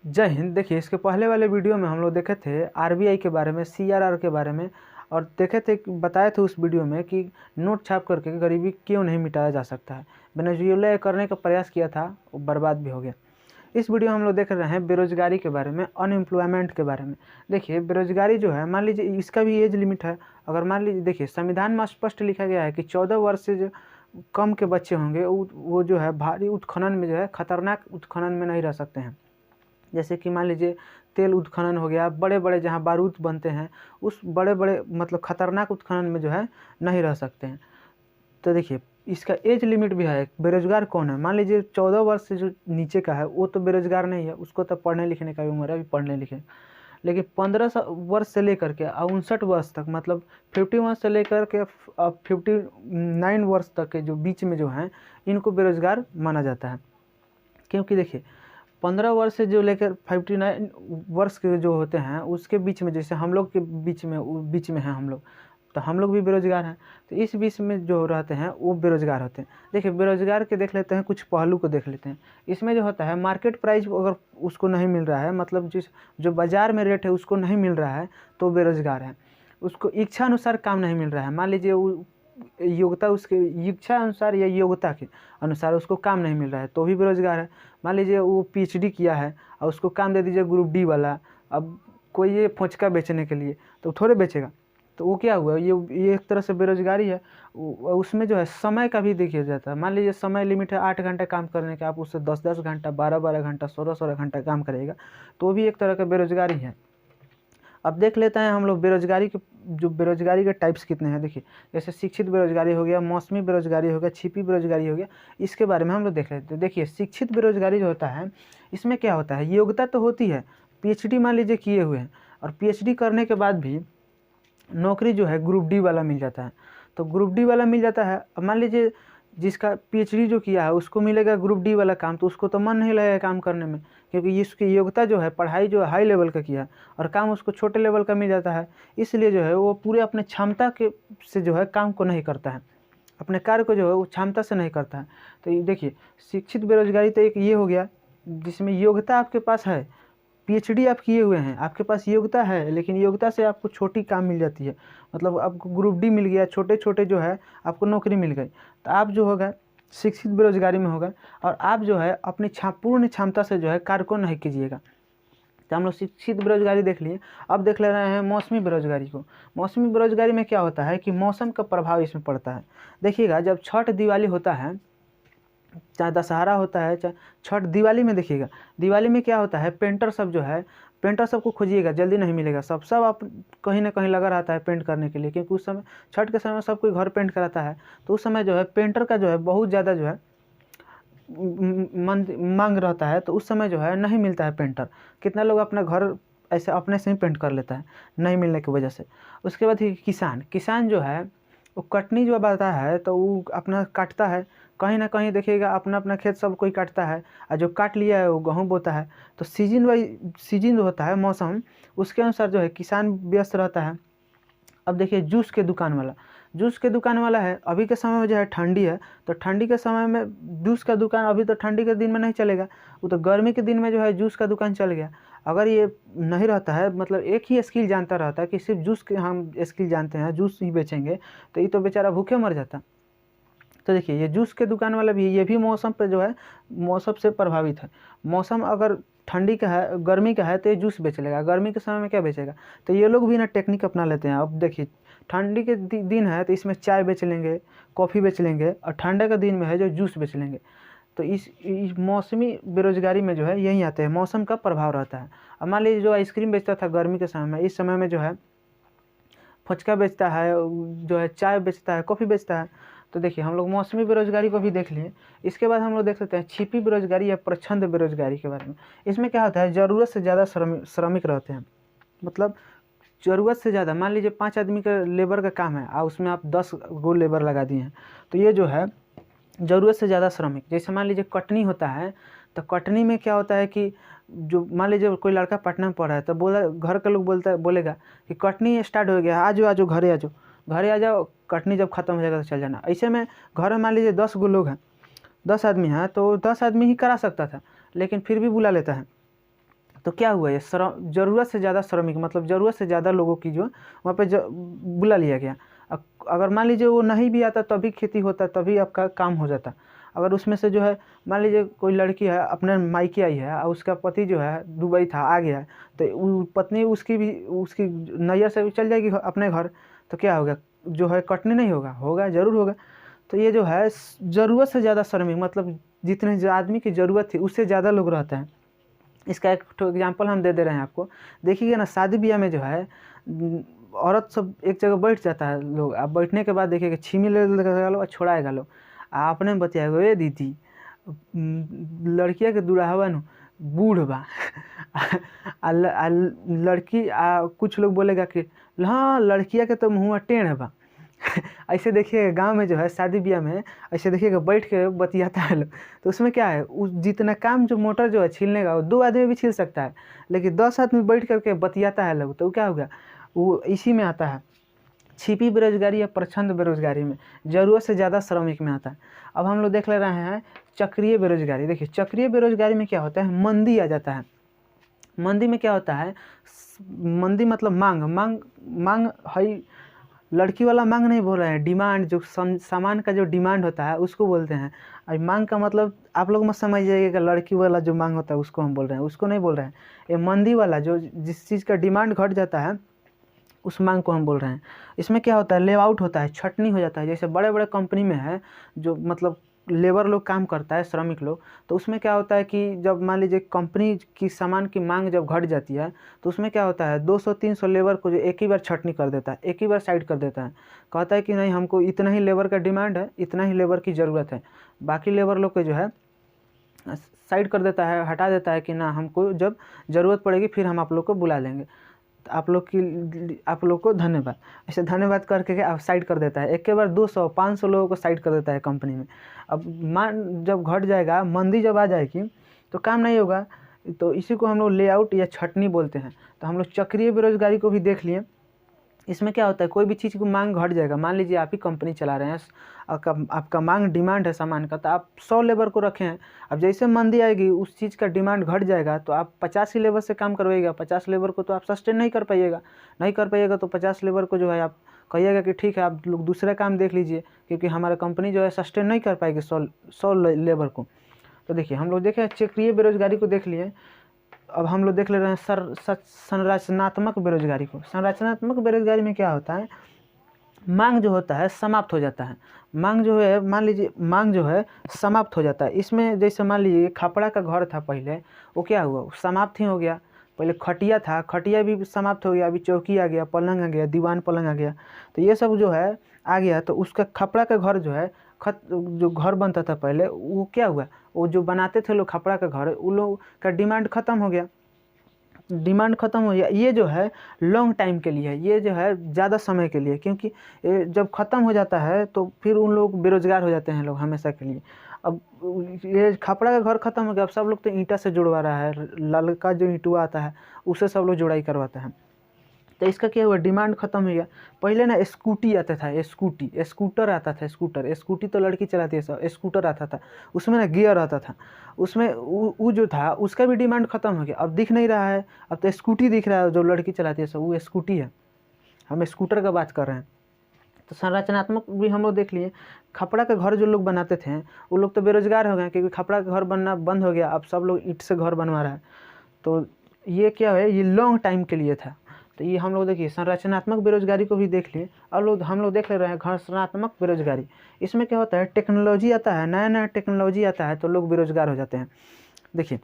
जय हिंद। देखिए, इसके पहले वाले वीडियो में हम लोग देखे थे आरबीआई के बारे में, सीआरआर के बारे में, और देखे थे बताए थे उस वीडियो में कि नोट छाप करके गरीबी क्यों नहीं मिटाया जा सकता है। वेनेजुएला करने का प्रयास किया था, वो बर्बाद भी हो गया। इस वीडियो में हम लोग देख रहे हैं बेरोजगारी के बारे में, अनएम्प्लॉयमेंट के बारे में। देखिए, बेरोजगारी जो है, मान लीजिए इसका भी एज लिमिट है। अगर मान लीजिए, देखिए संविधान में स्पष्ट लिखा गया है कि 14 वर्ष से जो कम के बच्चे होंगे वो जो है भारी उत्खनन में, जो है खतरनाक उत्खनन में नहीं रह सकते हैं। जैसे कि मान लीजिए तेल उत्खनन हो गया, बड़े बड़े जहाँ बारूद बनते हैं, उस बड़े बड़े मतलब खतरनाक उत्खनन में जो है नहीं रह सकते हैं। तो देखिए, इसका एज लिमिट भी है। बेरोजगार कौन है? मान लीजिए 14 वर्ष से जो नीचे का है वो तो बेरोजगार नहीं है, उसको तो पढ़ने लिखने का भी उम्र है, अभी पढ़ने लिखे। लेकिन 15 वर्ष से लेकर के 59 वर्ष तक, मतलब 51 से लेकर के 59 वर्ष तक के जो बीच में जो हैं, इनको बेरोजगार माना जाता है। क्योंकि देखिए, 15 वर्ष से जो लेकर 59 वर्ष के जो होते हैं उसके बीच में, जैसे हम लोग के बीच में हैं हम लोग, तो हम लोग भी बेरोजगार हैं। तो इस बीच में जो रहते हैं वो बेरोजगार होते हैं। देखिए, बेरोजगार के देख लेते हैं, कुछ पहलू को देख लेते हैं। इसमें जो होता है, मार्केट प्राइस अगर उसको नहीं मिल रहा है, मतलब जो बाज़ार में रेट है उसको नहीं मिल रहा है, तो बेरोजगार है। उसको इच्छा अनुसार काम नहीं मिल रहा है, मान लीजिए वो योग्यता, उसके इच्छा अनुसार या योग्यता के अनुसार उसको काम नहीं मिल रहा है, तो भी बेरोजगार है। मान लीजिए वो पीएचडी किया है और उसको काम दे दीजिए ग्रुप डी वाला, अब कोई ये फोचका बेचने के लिए, तो थोड़े बेचेगा। तो वो क्या हुआ, ये एक तरह से बेरोजगारी है। उसमें जो है समय का भी देखिए जाता है। मान लीजिए समय लिमिट है 8 घंटे काम करने का, आप उससे 10-10 घंटा, 12-12 घंटा, 16-16 घंटा काम करेगा, तो भी एक तरह का बेरोजगारी है। अब देख लेते हैं हम लोग बेरोजगारी के टाइप्स कितने हैं। देखिए, जैसे शिक्षित बेरोजगारी हो गया, मौसमी बेरोजगारी हो गया, छिपी बेरोजगारी हो गया। इसके बारे में हम लोग देख लेते हैं। देखिए, शिक्षित बेरोजगारी जो होता है, इसमें क्या होता है, योग्यता तो होती है, पीएचडी मान लीजिए किए हुए हैं, और पीएचडी करने के बाद भी नौकरी जो है ग्रुप डी वाला मिल जाता है। तो ग्रुप डी वाला मिल जाता है। अब मान लीजिए जिसका पीएचडी जो किया है उसको मिलेगा ग्रुप डी वाला काम, तो उसको तो मन नहीं लगेगा काम करने में, क्योंकि इसकी योग्यता जो है, पढ़ाई जो है हाई लेवल का किया है, और काम उसको छोटे लेवल का मिल जाता है। इसलिए जो है वो पूरे अपने क्षमता के से जो है काम को नहीं करता है, अपने कार्य को जो है वो क्षमता से नहीं करता है। तो ये देखिए, शिक्षित बेरोजगारी तो एक ये हो गया जिसमें योग्यता आपके पास है, पीएचडी आप किए हुए हैं, आपके पास योग्यता है, लेकिन योग्यता से आपको छोटी काम मिल जाती है, मतलब आपको ग्रुप डी मिल गया, छोटे छोटे जो है आपको नौकरी मिल गई, तो आप जो होगा शिक्षित बेरोजगारी में होगा, और आप जो है अपनी पूर्ण क्षमता से जो है कार्य को नहीं कीजिएगा। तो हम लोग शिक्षित बेरोजगारी देख लिए। अब देख ले रहे हैं मौसमी बेरोजगारी को। मौसमी बेरोजगारी में क्या होता है कि मौसम का प्रभाव इसमें पड़ता है। देखिएगा, जब छठ दिवाली होता है, चाहे दशहरा होता है, चाहे छठ, दिवाली में देखिएगा, दिवाली में क्या होता है, पेंटर सब जो है, पेंटर सबको खोजिएगा, जल्दी नहीं मिलेगा। सब आप कहीं ना कहीं लगा रहता है पेंट करने के लिए, क्योंकि उस समय छठ के समय सब कोई घर पेंट कराता है, तो उस समय जो है पेंटर का जो है बहुत ज़्यादा जो है मांग रहता है, तो उस समय जो है नहीं मिलता है पेंटर। कितना लोग अपना घर ऐसे अपने से ही पेंट कर लेता है नहीं मिलने की वजह से। उसके बाद ही किसान जो है वो कटनी जो आता है तो वो अपना काटता है, कहीं ना कहीं देखिएगा अपना अपना खेत सब कोई काटता है, और जो काट लिया है वो गेहूँ बोता है। तो सीजन जो होता है मौसम, उसके अनुसार जो है किसान व्यस्त रहता है। अब देखिए, जूस के दुकान वाला है, अभी के समय में जो है ठंडी है, तो ठंडी के समय में जूस का दुकान, अभी तो ठंडी के दिन में नहीं चलेगा, वो तो गर्मी के दिन में जो है जूस का दुकान चल गया। अगर ये नहीं रहता है, मतलब एक ही स्किल जानता रहता है कि सिर्फ जूस के हम स्किल जानते हैं, जूस ही बेचेंगे, तो ये तो बेचारा भूखे मर जाता। तो देखिए, ये जूस के दुकान वाला भी, ये भी मौसम पे जो है मौसम से प्रभावित है। मौसम अगर ठंडी का है, गर्मी का है, तो ये जूस बेच लेगा, गर्मी के समय में क्या बेचेगा। तो ये लोग भी ना टेक्निक अपना लेते हैं। अब देखिए, ठंडी के दिन है तो इसमें चाय बेच लेंगे, कॉफ़ी बेच लेंगे, और ठंडे का दिन में है जो जूस बेच लेंगे। तो इस मौसमी बेरोजगारी में जो है यही आते हैं, मौसम का प्रभाव रहता है। अब मान लीजिए जो आइसक्रीम बेचता था गर्मी के समय में, इस समय में जो है फुचका बेचता है, जो है चाय बेचता है, कॉफ़ी बेचता है। तो देखिए, हम लोग मौसमी बेरोजगारी को भी देख लिए। इसके बाद हम लोग देख सकते हैं छिपी बेरोजगारी या प्रच्छन्न बेरोजगारी के बारे में। इसमें क्या होता है, ज़रूरत से ज़्यादा श्रमिक रहते हैं, मतलब ज़रूरत से ज़्यादा, मान लीजिए 5 आदमी का लेबर का काम है और उसमें आप 10 गो लेबर लगा दिए हैं, तो ये जो है ज़रूरत से ज़्यादा श्रमिक। जैसे मान लीजिए कटनी होता है, तो कटनी में क्या होता है कि जो मान लीजिए कोई लड़का पटना में पढ़ रहा है, तो घर के लोग बोलेगा कि कटनी स्टार्ट हो गया, आ जाओ घरे आ जाओ, कटनी जब खत्म हो जाएगा तो चल जाना। ऐसे में घर में मान लीजिए 10 गो लोग हैं, 10 आदमी हैं, तो 10 आदमी ही करा सकता था, लेकिन फिर भी बुला लेता है। तो क्या हुआ, ये ज़रूरत से ज़्यादा श्रमिक मतलब ज़रूरत से ज़्यादा लोगों की जो वहाँ पे बुला लिया गया। अगर मान लीजिए वो नहीं भी आता तभी खेती होता, तभी आपका काम हो जाता। अगर उसमें से जो है मान लीजिए कोई लड़की है अपने मायके आई है और उसका पति जो है दुबई था आ गया है, तो पत्नी उसकी नैया से भी चल जाएगी अपने घर, तो क्या होगा, जो है कटनी नहीं होगा, होगा ज़रूर होगा। तो ये जो है ज़रूरत से ज़्यादा श्रमिक मतलब जितने आदमी की ज़रूरत थी उससे ज़्यादा लोग रहते हैं। इसका एक तो एग्जांपल हम दे दे रहे हैं आपको। देखिएगा ना, शादी ब्याह में जो है औरत सब एक जगह बैठ जाता है लोग, अब बैठने के बाद देखिएगा छीमी ले लगा लो और छोड़ाएगा लो, आपने बताया ए दीदी लड़किया के दुल्हवा नु बूढ़ बा लड़की कुछ लोग बोलेगा कि हाँ लड़किया के तो मुँह टेढ़ बा ऐसे देखिएगा गांव में जो है शादी ब्याह में ऐसे देखिएगा बैठ के बतियाता है लोग, तो उसमें क्या है उस जितना काम जो मोटर जो है छीलने का वो 2 आदमी भी छील सकता है, लेकिन 10 आदमी बैठ करके बतियाता है लोग, तो क्या होगा, वो इसी में आता है छिपी बेरोजगारी या प्रच्छन्न बेरोजगारी में, ज़रूरत से ज़्यादा श्रमिक में आता है। अब हम लोग देख ले रहे हैं चक्रीय बेरोजगारी। देखिए चक्रीय बेरोजगारी में क्या होता है, मंदी आ जाता है। मंदी में क्या होता है, मंदी मतलब मांग है, लड़की वाला मांग नहीं बोल रहे हैं, डिमांड जो सामान का जो डिमांड होता है उसको बोलते हैं। और मांग का मतलब आप लोग मत समझिएगा लड़की वाला जो मांग होता है उसको हम बोल रहे हैं, उसको नहीं बोल रहे हैं। ये मंदी वाला जो जिस चीज़ का डिमांड घट जाता है उस मांग को हम बोल रहे हैं। इसमें क्या होता है, ले आउट होता है, छटनी हो जाता है। जैसे बड़े बड़े कंपनी में है जो मतलब लेबर लोग काम करता है, श्रमिक लोग, तो उसमें क्या होता है कि जब मान लीजिए कंपनी की सामान की मांग जब घट जाती है तो उसमें क्या होता है 200-300 लेबर को जो एक ही बार छटनी कर देता है, एक ही बार साइड कर देता है, कहता है कि नहीं हमको इतना ही लेबर का डिमांड है, इतना ही लेबर की ज़रूरत है, बाकी लेबर लोग को जो है साइड कर देता है, हटा देता है कि ना हमको जब ज़रूरत पड़ेगी फिर हम आप लोग को बुला लेंगे, आप लोग को धन्यवाद, ऐसे धन्यवाद करके आप साइड कर देता है। एक के बार 200-500 लोगों को साइड कर देता है कंपनी में। अब मान जब घट जाएगा, मंदी जब आ जाएगी तो काम नहीं होगा, तो इसी को हम लोग लेआउट या छटनी बोलते हैं। तो हम लोग चक्रीय बेरोजगारी को भी देख लिए। इसमें क्या होता है, कोई भी चीज़ की मांग घट जाएगा, मान लीजिए आप ही कंपनी चला रहे हैं, आपका मांग डिमांड है सामान का, तो आप 100 लेबर को रखे हैं। अब जैसे मंदी आएगी उस चीज़ का डिमांड घट जाएगा तो आप 50 ही लेबर से काम करवाइएगा, 50 लेबर को तो आप सस्टेन नहीं कर पाइएगा, तो 50 लेबर को जो है आप कहिएगा कि ठीक है आप लोग दूसरा काम देख लीजिए, क्योंकि हमारा कंपनी जो है सस्टेन नहीं कर पाएगी 100 लेबर को। तो देखिए हम लोग देखें चक्रीय बेरोजगारी को देख लिए। अब हम लोग देख ले रहे हैं संरचनात्मक बेरोजगारी को। संरचनात्मक बेरोजगारी में क्या होता है, मांग जो होता है समाप्त हो जाता है। मांग जो है मान लीजिए मांग जो है समाप्त हो जाता है। इसमें जैसे मान लीजिए खपड़ा का घर था पहले, वो क्या हुआ, समाप्त ही हो गया। पहले खटिया था, खटिया भी समाप्त हो गया, अभी चौकी आ गया, पलंग आ गया, दीवान पलंग आ गया, तो ये सब जो है आ गया। तो उसका खपड़ा का घर जो है जो घर बनता था पहले, वो क्या हुआ, वो जो बनाते थे लोग खपड़ा का घर, उन लोग का डिमांड ख़त्म हो गया, ये जो है लॉन्ग टाइम के लिए है, ये जो है ज़्यादा समय के लिए, क्योंकि जब ख़त्म हो जाता है तो फिर उन लोग बेरोजगार हो जाते हैं लोग हमेशा के लिए। अब ये खपड़ा का घर ख़त्म हो गया, अब सब लोग तो ईंटा से जुड़वा रहा है, ललका जो ईंटुआ आता है उससे सब लोग जुड़ाई करवाता है। तो इसका क्या हुआ, डिमांड ख़त्म हो गया। पहले ना स्कूटी आता था, स्कूटर आता था, स्कूटी तो लड़की चलाती है, सब स्कूटर आता था, उसमें ना गियर आता था, उसमें वो जो था उसका भी डिमांड ख़त्म हो गया, अब दिख नहीं रहा है, अब तो स्कूटी दिख रहा है, जो लड़की चलाती है सब वो स्कूटी है, हम स्कूटर का बात कर रहे हैं। तो संरचनात्मक भी हम लोग देख लिए। खपड़ा का घर जो लोग बनाते थे वो लोग तो बेरोजगार हो गए, क्योंकि खपड़ा का घर बनना बंद हो गया, अब सब लोग ईंट से घर बनवा रहा है। तो ये क्या है, ये लॉन्ग टाइम के लिए था। तो ये हम लोग देखिए संरचनात्मक बेरोजगारी को भी देख लिए। अब हम लोग देख ले रहे हैं घर्षणात्मक बेरोजगारी। इसमें क्या होता है, टेक्नोलॉजी आता है, नया टेक्नोलॉजी आता है तो लोग बेरोजगार हो जाते हैं। देखिए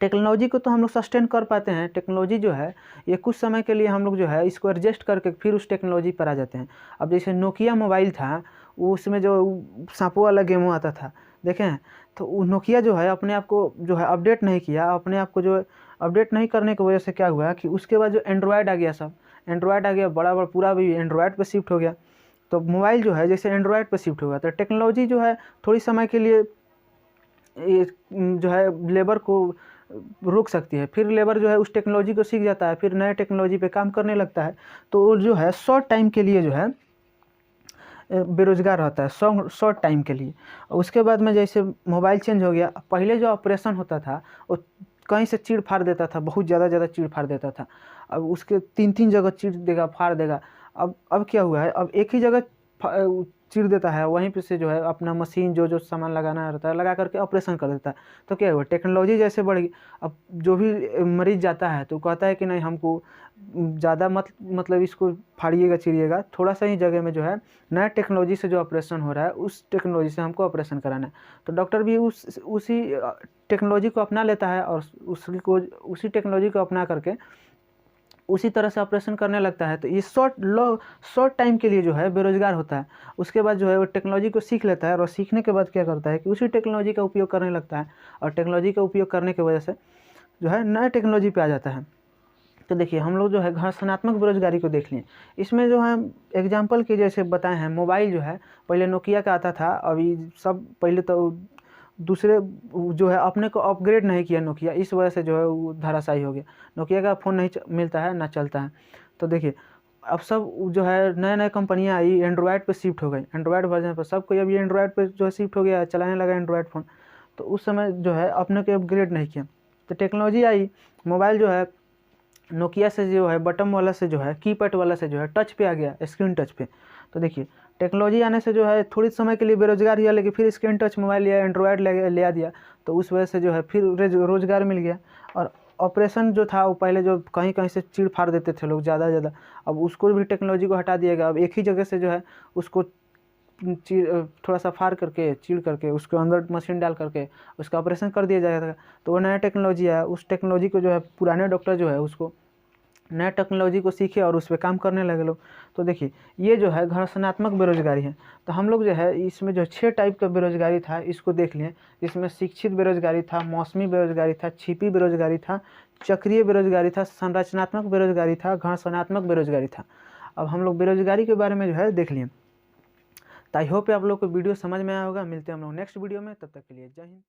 टेक्नोलॉजी को तो हम लोग सस्टेन कर पाते हैं, टेक्नोलॉजी जो है ये कुछ समय के लिए हम लोग जो है इसको एडजस्ट करके फिर उस टेक्नोलॉजी पर आ जाते हैं। अब जैसे नोकिया मोबाइल था, उसमें जो सांपों वाला गेमो आता था देखें, तो वो नोकिया जो है अपने आप को जो है अपडेट नहीं किया, अपने आप को जो अपडेट नहीं करने की वजह से क्या हुआ कि उसके बाद जो एंड्रॉयड आ गया, सब एंड्रॉयड आ गया, बड़ा पूरा भी एंड्रॉयड पर शिफ्ट हो गया। तो मोबाइल जो है जैसे एंड्रॉयड पर शिफ्ट हुआ, तो टेक्नोलॉजी जो है थोड़ी समय के लिए जो है लेबर को रोक सकती है, फिर लेबर जो है उस टेक्नोलॉजी को सीख जाता है, फिर नए टेक्नोलॉजी पे काम करने लगता है, तो जो है शॉर्ट टाइम के लिए जो है बेरोजगार रहता है, शॉर्ट टाइम के लिए। उसके बाद में जैसे मोबाइल चेंज हो गया, पहले जो ऑपरेशन होता था वो कहीं से चीड़ फाड़ देता था, बहुत ज़्यादा चीड़ फाड़ देता था। अब उसके 3-3 जगह चीड़ देगा, फाड़ देगा। अब क्या हुआ है, अब एक ही जगह चीर देता है, वहीं पे से जो है अपना मशीन जो सामान लगाना रहता है लगा करके ऑपरेशन कर देता है। तो क्या हुआ, टेक्नोलॉजी जैसे बढ़ गई। अब जो भी मरीज़ जाता है तो कहता है कि नहीं, हमको ज़्यादा मतलब इसको फाड़िएगा चीरिएगा, थोड़ा सा ही जगह में जो है नया टेक्नोलॉजी से जो ऑपरेशन हो रहा है उस टेक्नोलॉजी से हमको ऑपरेशन कराना है। तो डॉक्टर भी उसी टेक्नोलॉजी को अपना लेता है और उसी टेक्नोलॉजी को अपना करके उसी तरह से ऑपरेशन करने लगता है। तो ये शॉर्ट टाइम के लिए जो है बेरोजगार होता है। उसके बाद जो है वो टेक्नोलॉजी को सीख लेता है और सीखने के बाद क्या करता है कि उसी टेक्नोलॉजी का उपयोग करने लगता है, और टेक्नोलॉजी का उपयोग करने की वजह से जो है नया टेक्नोलॉजी पे आ जाता है। तो देखिए, हम लोग जो है घर्षणात्मक बेरोजगारी को देख लें। इसमें जो है एग्जाम्पल के जैसे बताए हैं, मोबाइल जो है पहले नोकिया का आता था, अभी सब पहले तो दूसरे जो है अपने को अपग्रेड नहीं किया नोकिया, इस वजह से जो है वो धराशायी हो गया। नोकिया का फ़ोन नहीं मिलता है, ना चलता है। तो देखिए, अब सब जो है नए कंपनियां आई, एंड्रॉयड पे शिफ्ट हो गई, एंड्रॉयड वर्जन पर सब कोई अभी एंड्रॉयड पे जो है शिफ्ट हो गया, चलाने लगा एंड्रॉयड फ़ोन। तो उस समय जो है अपने को अपग्रेड नहीं किया। तो टेक्नोलॉजी आई, मोबाइल जो है नोकिया से जो है बटन वाला से जो है कीपैड वाला से जो है टच पे आ गया, स्क्रीन टच पे। तो देखिए, टेक्नोलॉजी आने से जो है थोड़ी समय के लिए बेरोजगार हुआ, लेकिन फिर स्क्रीन टच मोबाइल लिया, एंड्रॉयड ले आ दिया, तो उस वजह से जो है फिर रोजगार मिल गया। और ऑपरेशन जो था वो पहले जो कहीं कहीं से चीड़ फाड़ देते थे लोग ज़्यादा, अब उसको भी टेक्नोलॉजी को हटा दिया गया। अब एक ही जगह से जो है उसको थोड़ा सा फाड़ करके चीड़ करके उसके अंदर मशीन डाल करके उसका ऑपरेशन कर दिया जाएगा। तो वो नया टेक्नोलॉजी है, उस टेक्नोलॉजी को जो है पुराने डॉक्टर जो है उसको नया टेक्नोलॉजी को सीखे और उस पर काम करने लगे लोग। तो देखिए, ये जो है घर्षणात्मक बेरोजगारी है। तो हम लोग जो है इसमें जो 6 टाइप का बेरोजगारी था इसको देख लिए, जिसमें शिक्षित बेरोजगारी था, मौसमी बेरोजगारी था, छिपी बेरोजगारी था, चक्रीय बेरोजगारी था, संरचनात्मक बेरोजगारी था, घर्षणात्मक बेरोजगारी था। अब हम लोग बेरोजगारी के बारे में जो है देख लिए। तो आई होप आप लोग को वीडियो समझ में आया होगा। मिलते हैं हम लोग नेक्स्ट वीडियो में, तब तक के लिए जय हिंद।